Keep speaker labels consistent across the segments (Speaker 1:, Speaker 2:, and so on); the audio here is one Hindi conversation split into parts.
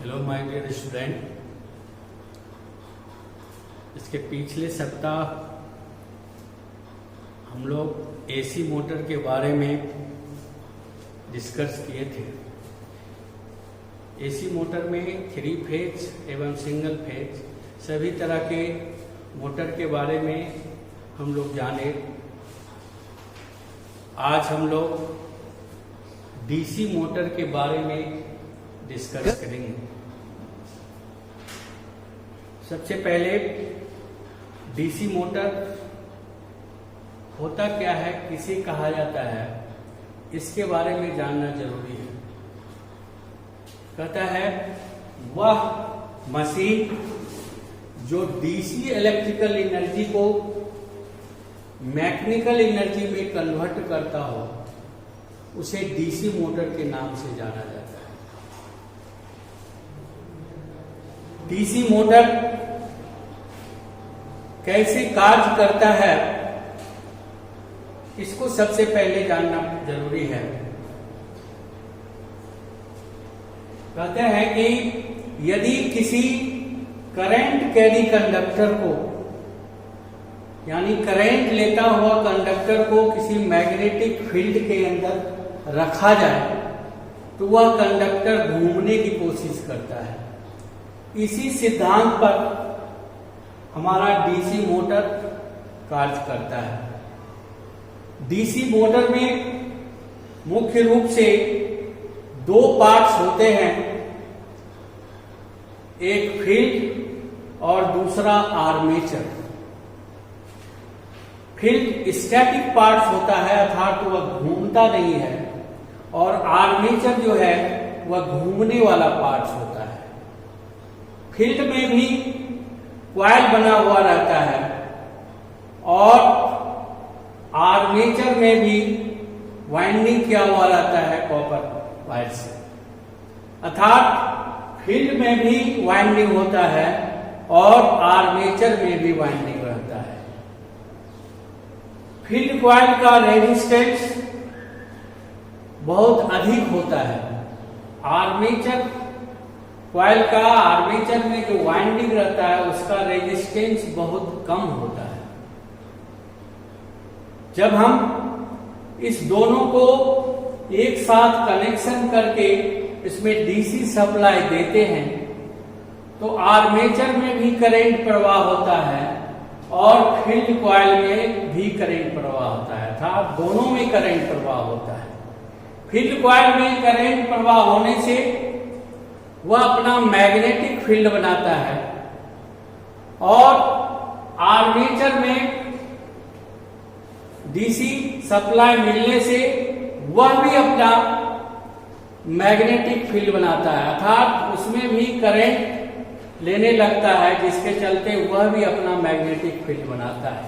Speaker 1: हेलो माय डियर स्टूडेंट, इसके पिछले सप्ताह हम लोग एसी मोटर के बारे में डिस्कस किए थे। एसी मोटर में 3 फेज एवं सिंगल फेज सभी तरह के मोटर के बारे में हम लोग जाने। आज हम लोग डीसी मोटर के बारे में डिस्कस करेंगे। सबसे पहले डीसी मोटर होता क्या है, किसे कहा जाता है, इसके बारे में जानना जरूरी है। कहता है वह मशीन जो डीसी इलेक्ट्रिकल एनर्जी को मैकेनिकल एनर्जी में कन्वर्ट करता हो उसे डीसी मोटर के नाम से जाना जाता है। डीसी मोटर कैसे कार्य करता है, इसको सबसे पहले जानना जरूरी है। कहते हैं कि यदि किसी करंट कैरी कंडक्टर को यानी करंट लेता हुआ कंडक्टर को किसी मैग्नेटिक फील्ड के अंदर रखा जाए तो वह कंडक्टर घूमने की कोशिश करता है। इसी सिद्धांत पर हमारा डीसी मोटर कार्य करता है। डीसी मोटर में मुख्य रूप से 2 पार्ट्स होते हैं, एक फील्ड और दूसरा आर्मेचर। फील्ड स्टैटिक पार्ट्स होता है अर्थात वह घूमता नहीं है, और आर्मेचर जो है वह घूमने वाला पार्ट्स होता है। फील्ड में भी कॉइल बना हुआ रहता है और आर्मेचर में भी वाइंडिंग किया हुआ रहता है कॉपर वायर से। अर्थात फील्ड में भी वाइंडिंग होता है और आर्मेचर में भी वाइंडिंग रहता है। फील्ड कॉइल का रेजिस्टेंस बहुत अधिक होता है। आर्मेचर कॉइल का आर्मेचर में जो वाइंडिंग रहता है उसका रेजिस्टेंस बहुत कम होता है। जब हम इस दोनों को एक साथ कनेक्शन करके इसमें डीसी सप्लाई देते हैं तो आर्मेचर में भी करंट प्रवाह होता है और फील्ड कॉइल में भी करंट प्रवाह होता है, अर्थात दोनों में करंट प्रवाह होता है। फील्ड कॉइल में करंट प्रवाह होने से वह अपना मैग्नेटिक फील्ड बनाता है और आर्मेचर में डीसी सप्लाई मिलने से वह भी अपना मैग्नेटिक फील्ड बनाता है, अर्थात उसमें भी करंट लेने लगता है, जिसके चलते वह भी अपना मैग्नेटिक फील्ड बनाता है।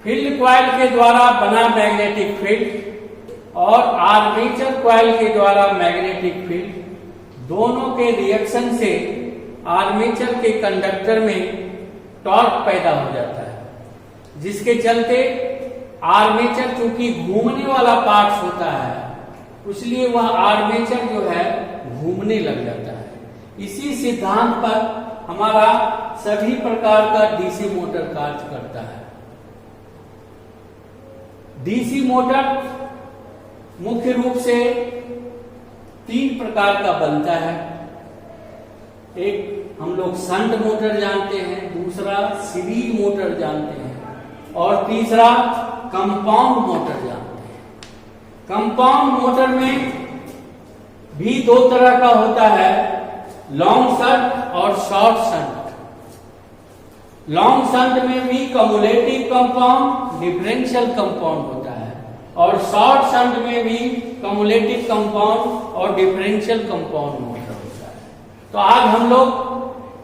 Speaker 1: फील्ड कॉइल के द्वारा बना मैग्नेटिक फील्ड और आर्मेचर कॉइल के द्वारा मैग्नेटिक फील्ड दोनों के रिएक्शन से आर्मेचर के कंडक्टर में टॉर्क पैदा हो जाता है, जिसके चलते आर्मेचर चूंकि घूमने वाला पार्ट होता है इसलिए वह आर्मेचर जो है घूमने लग जाता है। इसी सिद्धांत पर हमारा सभी प्रकार का डीसी मोटर कार्य करता है। डीसी मोटर मुख्य रूप से 3 प्रकार का बनता है। एक हम लोग शंट मोटर जानते हैं, दूसरा सीरीज मोटर जानते हैं और तीसरा कंपाउंड मोटर जानते हैं। कंपाउंड मोटर में भी 2 तरह का होता है, लॉन्ग शंट और शॉर्ट शंट। लॉन्ग शंट में भी कम्युलेटिव कंपाउंड डिफरेंशियल कंपाउंड होता है और शॉर्ट शंट में भी कम्युलेटिव कंपाउंड और डिफरेंशियल कंपाउंड मोटर होता है। तो आज हम लोग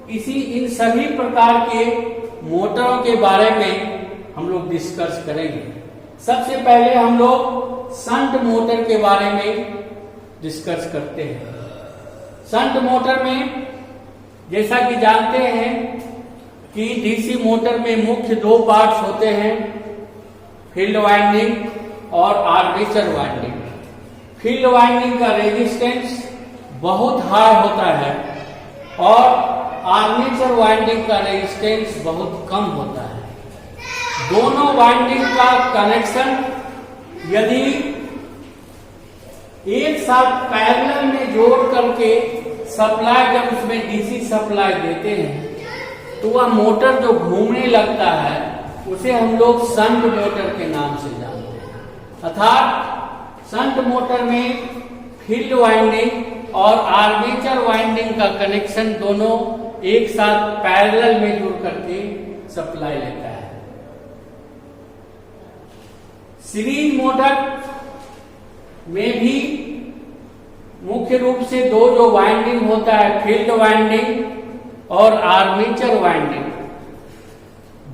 Speaker 1: इन सभी प्रकार के मोटरों के बारे में हम लोग डिस्कस करेंगे। सबसे पहले हम लोग शंट मोटर के बारे में डिस्कस करते हैं। शंट मोटर में जैसा कि जानते हैं कि डीसी मोटर में मुख्य 2 पार्ट्स होते हैं, फील्ड वाइंडिंग और आर्मेचर वाइंडिंग। फील्ड वाइंडिंग का रेजिस्टेंस बहुत हाई होता है और आर्मेचर वाइंडिंग का रेजिस्टेंस बहुत कम होता है। दोनों वाइंडिंग का कनेक्शन यदि एक साथ पैरेलल में जोड़ करके सप्लाई, जब उसमें डीसी सप्लाई देते हैं तो वह मोटर जो घूमने लगता है उसे हम लोग शंट मोटर के नाम से जानते हैं। अर्थात शंट मोटर में फील्ड वाइंडिंग और आर्मेचर वाइंडिंग का कनेक्शन दोनों एक साथ पैरेलल में जुड़ करके सप्लाई लेता है। सीरीज मोटर में भी मुख्य रूप से दो जो वाइंडिंग होता है, फील्ड वाइंडिंग और आर्मेचर वाइंडिंग,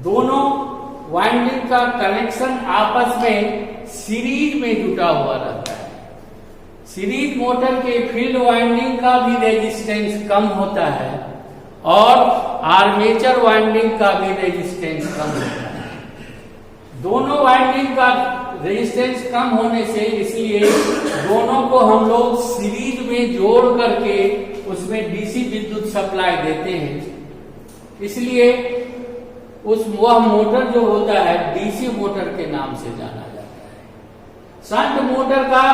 Speaker 1: दोनों वाइंडिंग का कनेक्शन आपस में सीरीज में जुटा हुआ रहता है। सीरीज मोटर के फील्ड वाइंडिंग का भी रेजिस्टेंस कम होता है और आर्मेचर वाइंडिंग का भी रेजिस्टेंस कम होता है। दोनों वाइंडिंग का रेजिस्टेंस कम होने से इसलिए दोनों को हम लोग सीरीज में जोड़ करके उसमें डीसी विद्युत सप्लाई देते हैं। इसलिए वह मोटर जो होता है डीसी मोटर के नाम से जाना जाता है। शंट मोटर का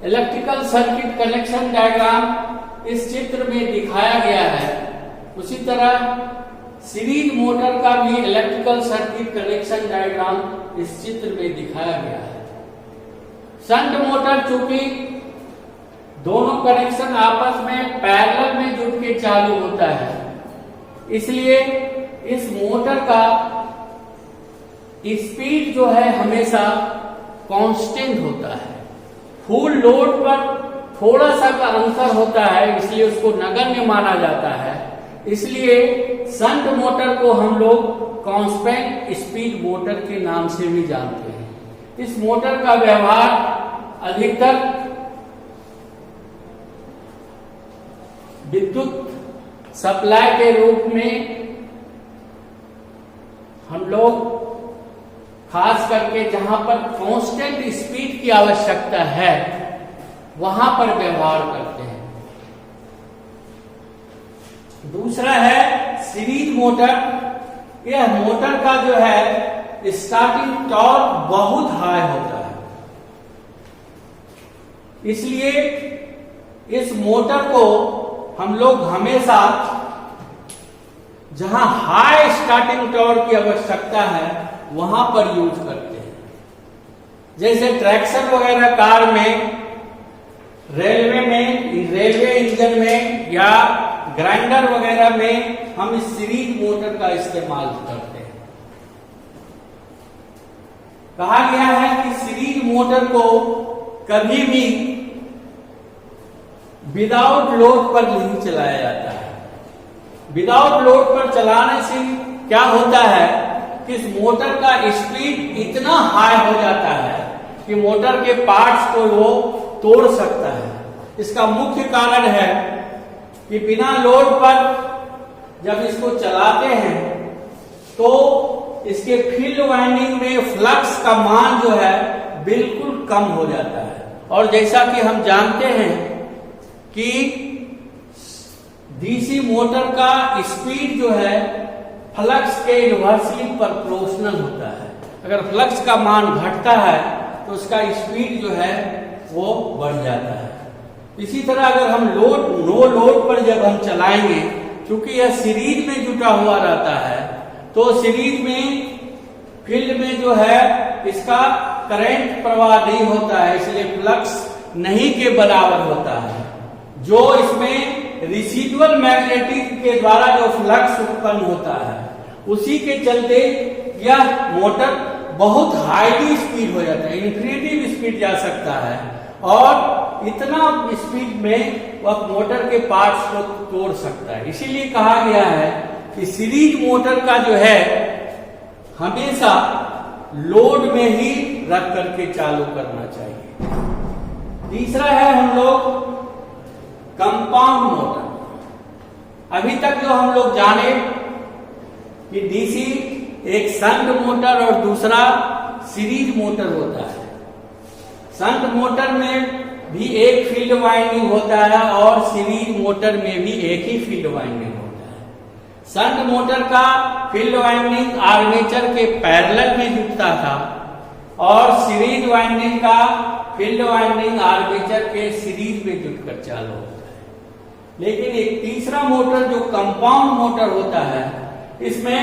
Speaker 1: इलेक्ट्रिकल सर्किट कनेक्शन डायग्राम इस चित्र में दिखाया गया है। उसी तरह सीरीज मोटर का भी इलेक्ट्रिकल सर्किट कनेक्शन डायग्राम इस चित्र में दिखाया गया है। शंट मोटर चूंकि दोनों कनेक्शन आपस में पैरेलल में जुड़ के चालू होता है, इसलिए इस मोटर का स्पीड जो है हमेशा कांस्टेंट होता है। फुल लोड पर थोड़ा सा का अंतर होता है, इसलिए उसको नगण्य माना जाता है। इसलिए शंट मोटर को हम लोग कांस्टेंट स्पीड मोटर के नाम से भी जानते हैं। इस मोटर का व्यवहार अधिकतर विद्युत सप्लाई के रूप में हम लोग खास करके जहां पर कांस्टेंट स्पीड की आवश्यकता है वहां पर व्यवहार करते हैं। दूसरा है सीरीज मोटर। यह मोटर का जो है स्टार्टिंग टॉर्क बहुत हाई होता है, इसलिए इस मोटर को हम लोग हमेशा जहां हाई स्टार्टिंग टॉर्क की आवश्यकता है वहां पर यूज करते हैं। जैसे ट्रैक्शन वगैरह कार में, रेलवे इंजन में या ग्राइंडर वगैरह में हम इस सीरीज मोटर का इस्तेमाल करते हैं। कहा गया है कि सीरीज मोटर को कभी भी विदाउट लोड पर नहीं चलाया जाता है। विदाउट लोड पर चलाने से क्या होता है कि इस मोटर का स्पीड इतना हाई हो जाता है कि मोटर के पार्ट्स को वो तोड़ सकता है। इसका मुख्य कारण है कि बिना लोड पर जब इसको चलाते हैं तो इसके फील्ड वाइंडिंग में फ्लक्स का मान जो है बिल्कुल कम हो जाता है। और जैसा कि हम जानते हैं कि डीसी मोटर का स्पीड जो है फ्लक्स के इनवर्सली प्रोपोर्शनल होता है। अगर फ्लक्स का मान घटता है तो उसका स्पीड जो है वो बढ़ जाता है। इसी तरह अगर हम नो लोड पर जब हम चलाएंगे, क्योंकि यह सीरीज में जुटा हुआ रहता है, तो सीरीज में फील्ड में जो है इसका करंट प्रवाह नहीं होता है, इसलिए फ्लक्स नहीं के बराबर होता है। जो इसमें रिसीडुअल मैग्नेटिक के द्वारा जो फ्लक्स उत्पन्न होता है उसी के चलते यह मोटर बहुत हाईली स्पीड हो जाता है, इन्फिनिटी स्पीड जा सकता है और इतना स्पीड में वह मोटर के पार्ट्स को तोड़ सकता है। इसीलिए कहा गया है कि सीरीज मोटर का जो है हमेशा लोड में ही रख करके चालू करना चाहिए। तीसरा है हम लोग कंपाउंड मोटर। अभी तक जो हम लोग जाने कि डीसी एक शंट मोटर और दूसरा सीरीज मोटर होता है। शंट मोटर में भी एक फील्ड वाइंडिंग होता है और सीरीज मोटर में भी एक ही फील्ड वाइंडिंग होता है। शंट मोटर का फील्ड वाइंडिंग आर्मेचर के पैरेलल में जुटता था और सीरीज वाइंडिंग का फील्ड वाइंडिंग आर्मेचर के सीरीज में जुटकर चालू होता है। लेकिन एक तीसरा मोटर जो कंपाउंड मोटर होता है, इसमें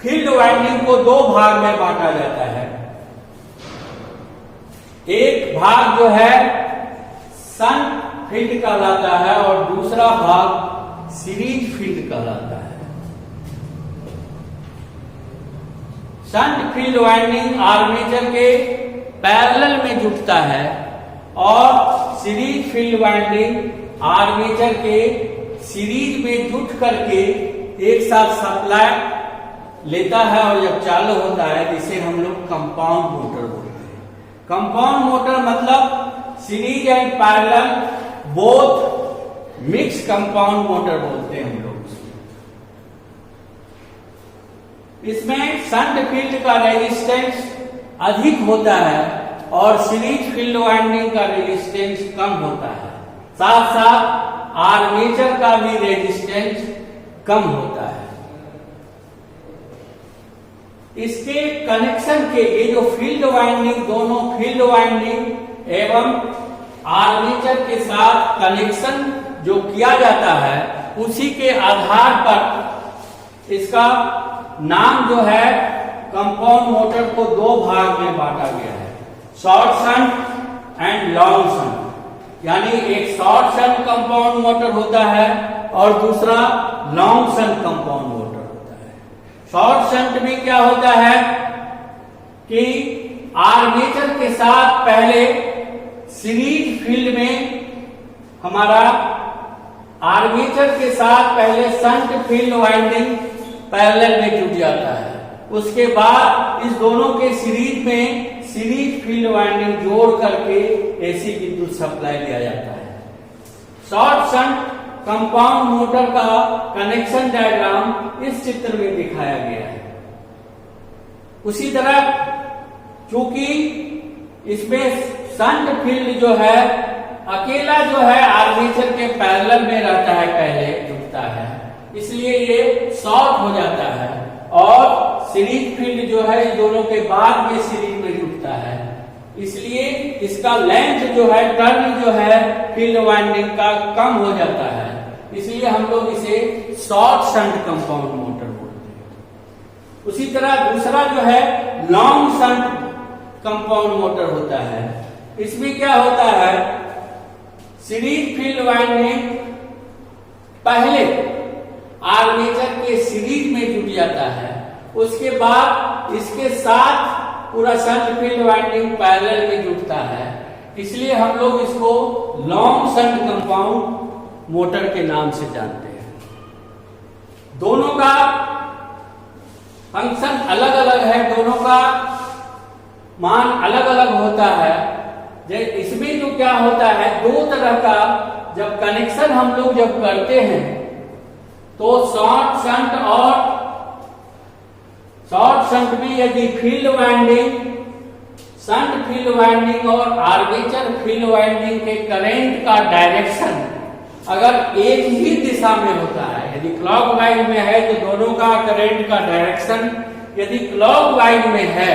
Speaker 1: फील्ड वाइंडिंग को दो भाग में बांटा जाता है। एक भाग जो है शंट फील्ड कहलाता है और दूसरा भाग सीरीज फील्ड कहलाता है। शंट फील्ड वाइंडिंग आर्मेचर के पैरेलल में जुटता है और सीरीज फील्ड वाइंडिंग आर्मेचर के सीरीज में जुट करके एक साथ सप्लाई लेता है और जब चालू होता है जिसे हम लोग कंपाउंड मोटर बोलते हैं। कंपाउंड मोटर मतलब series and parallel both mix compound motor बोलते हैं हम लोग। इसमें शंट फील्ड का रेजिस्टेंस अधिक होता है और सीरीज फील्ड वाइंडिंग का रेजिस्टेंस कम होता है। साथ साथ आर्मेचर का भी रेजिस्टेंस कम होता है। इसके कनेक्शन के ये जो फील्ड वाइंडिंग, दोनों फील्ड वाइंडिंग एवं आर्मेचर के साथ कनेक्शन जो किया जाता है, उसी के आधार पर इसका नाम जो है कंपाउंड मोटर को दो भाग में बांटा गया है, short shunt and long shunt. यानी एक शॉर्ट शंट कंपाउंड मोटर होता है और दूसरा लॉन्ग शंट कंपाउंड मोटर होता है। शॉर्ट शंट में क्या होता है कि आर्मेचर के साथ पहले सीरीज फील्ड में हमारा आर्मेचर के साथ पहले शंट फील्ड वाइंडिंग पैरेलल में जुट जाता है। उसके बाद इस दोनों के सीरीज में सीरीज फील्ड वाइंडिंग जोड़ करके एसी विद्युत सप्लाई दिया जाता है। शॉर्ट शंट कंपाउंड मोटर का कनेक्शन डायग्राम इस चित्र में दिखाया गया है। उसी तरह चूंकि इसमें शंट फील्ड जो है अकेला जो है आर्मेचर के पैरेलल में रहता है, पहले जुटता है, इसलिए ये शॉर्ट हो जाता है और सीरीज फील्ड जो है इन दोनों के बाद में सीरीज में जुटता है, इसलिए इसका लेंथ जो है, टर्न जो है फील्ड वाइंडिंग का कम हो जाता है। इसलिए हम लोग इसे शॉर्ट शंट कंपाउंड मोटर बोलते हैं। उसी तरह दूसरा जो है लॉन्ग शंट कंपाउंड मोटर होता है। इसमें क्या होता है, सीरीज फील्ड वाइंडिंग पहले आर्मेचर के सीरीज में जुट जाता है, उसके बाद इसके साथ पूरा शंट फील्ड वाइंडिंग पैरेलल में जुटता है, इसलिए हम लोग इसको लॉन्ग शंट कंपाउंड मोटर के नाम से जानते हैं। दोनों का फंक्शन अलग अलग है, दोनों का मान अलग अलग होता है। इसमें जो क्या होता है, दो तरह का जब कनेक्शन हम लोग जब करते हैं तो शॉर्ट शंट में यदि field winding, shunt field winding और आर्मेचर फील्ड वाइंडिंग के करंट का डायरेक्शन अगर एक ही दिशा में होता है, यदि क्लॉकवाइज में है तो दोनों का करंट का डायरेक्शन यदि क्लॉकवाइज में है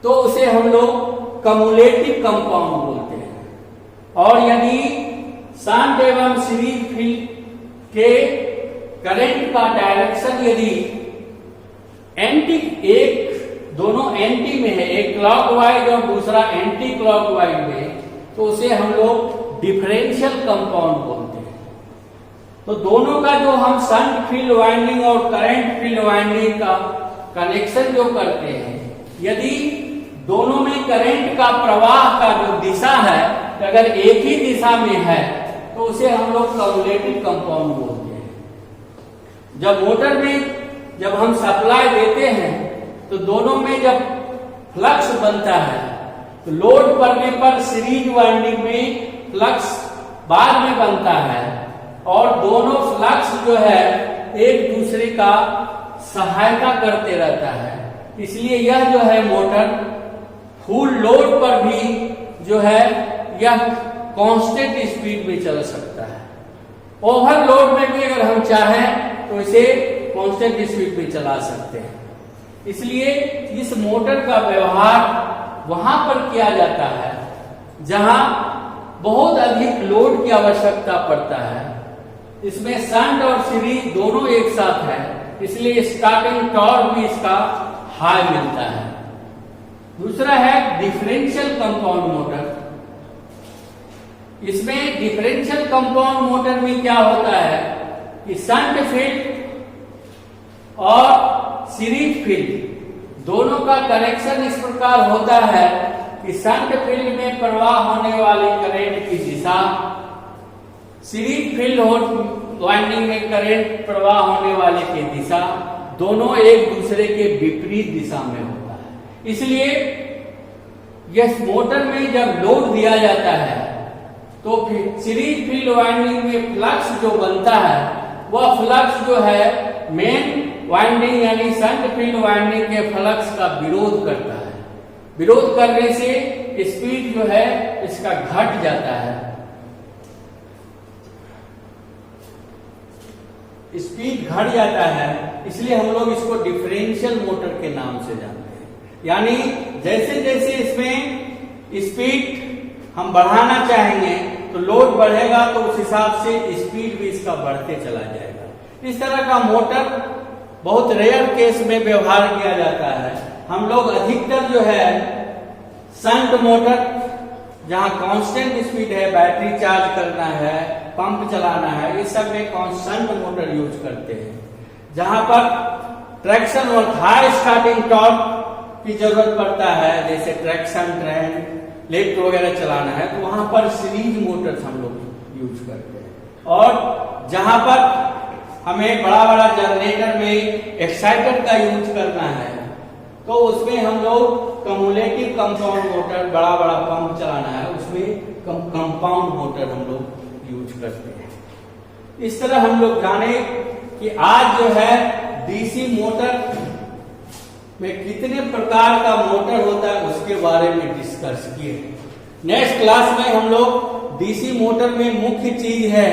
Speaker 1: तो उसे हम लोग कम्युलेटिव कंपाउंड बोलते हैं। और यदि शंट एवं सीरीज फील्ड के करंट का डायरेक्शन यदि दोनों एंटी में है, एक क्लॉकवाइज और दूसरा एंटी क्लॉकवाइज में, तो उसे हम लोग डिफरेंशियल कंपाउंड बोलते हैं। तो दोनों का जो हम शंट फील्ड वाइंडिंग और करंट फील्ड वाइंडिंग का कनेक्शन जो करते हैं, यदि दोनों में करंट का प्रवाह का जो दिशा है अगर एक ही दिशा में है तो उसे हम लोग कम्युलेटिव कंपाउंड बोलते हैं। जब मोटर में जब हम सप्लाई देते हैं तो दोनों में जब फ्लक्स बनता है तो लोड पड़ने पर सीरीज वाइंडिंग में फ्लक्स बाद में बनता है और दोनों फ्लक्स जो है एक दूसरे का सहायता करते रहता है। इसलिए यह जो है मोटर फुल लोड पर भी जो है यह कांस्टेंट स्पीड में चल सकता है। ओवरलोड में भी अगर हम चाहें तो इसे कांस्टेंट स्पीड में चला सकते हैं। इसलिए इस मोटर का व्यवहार वहां पर किया जाता है जहां बहुत अधिक लोड की आवश्यकता पड़ता है। इसमें शंट और सीरीज दोनों एक साथ है, इसलिए स्टार्टिंग टॉर्क भी इसका हाई मिलता है। दूसरा है डिफरेंशियल कंपाउंड मोटर। इसमें डिफरेंशियल कंपाउंड मोटर में क्या होता है कि शंट फील्ड और सीरीज फील्ड दोनों का कनेक्शन इस प्रकार होता है कि शंट फील्ड में प्रवाह होने वाले करंट की दिशा, सीरीज फील्ड वाइंडिंग में करंट प्रवाह होने वाले की दिशा दोनों एक दूसरे के विपरीत दिशा में होता है। इसलिए यह मोटर में जब लोड दिया जाता है तो सीरीज फील्ड वाइंडिंग में फ्लक्स जो बनता है वह फ्लक्स जो है मेन वाइंडिंग यानी शंट फील्ड वाइंडिंग के फ्लक्स का विरोध करता है। विरोध करने से स्पीड जो है इसका घट जाता है, स्पीड घट जाता है। इसलिए हम लोग इसको डिफरेंशियल मोटर के नाम से जानते हैं। यानी जैसे जैसे इसमें स्पीड हम बढ़ाना चाहेंगे तो लोड बढ़ेगा तो उस हिसाब से स्पीड भी इसका बढ़ते चला जाएगा। इस तरह का मोटर बहुत रेयर केस में व्यवहार किया जाता है। हम लोग अधिकतर जो है शंट मोटर जहां कांस्टेंट स्पीड है, बैटरी चार्ज करना है, पंप चलाना है, इस सब में शंट मोटर यूज करते हैं। जहां पर ट्रैक्शन और हाई स्टार्टिंग टॉर्क की जरूरत पड़ता है, जैसे ट्रैक्शन ट्रेन लिफ्ट वगैरह चलाना है, तो वहां पर सीरीज मोटर्स हम लोग यूज करते हैं। और जहां पर हमें बड़ा बड़ा जनरेटर में एक्साइटर का यूज करना है तो उसमें हम लोग कम्युलेटिव कंपाउंड मोटर, बड़ा बड़ा पंप चलाना है, उसमें कंपाउंड मोटर हम लोग यूज करते हैं। इस तरह हम लोग जाने कि आज जो है डीसी मोटर में कितने प्रकार का मोटर होता है उसके बारे में डिस्कस किए। नेक्स्ट क्लास में हम लोग डीसी मोटर में मुख्य चीज है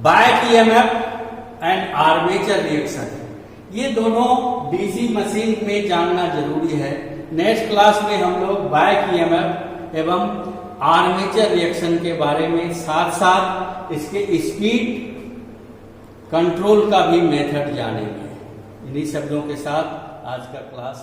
Speaker 1: back EMF and armature reaction. ये दोनों डीसी मशीन में जानना जरूरी है। नेक्स्ट क्लास में हम लोग बैक ईएमएफ एवं आर्मेचर रिएक्शन के बारे में साथ साथ इसके स्पीड कंट्रोल का भी मेथड जानेंगे। इन्हीं शब्दों के साथ आज का क्लास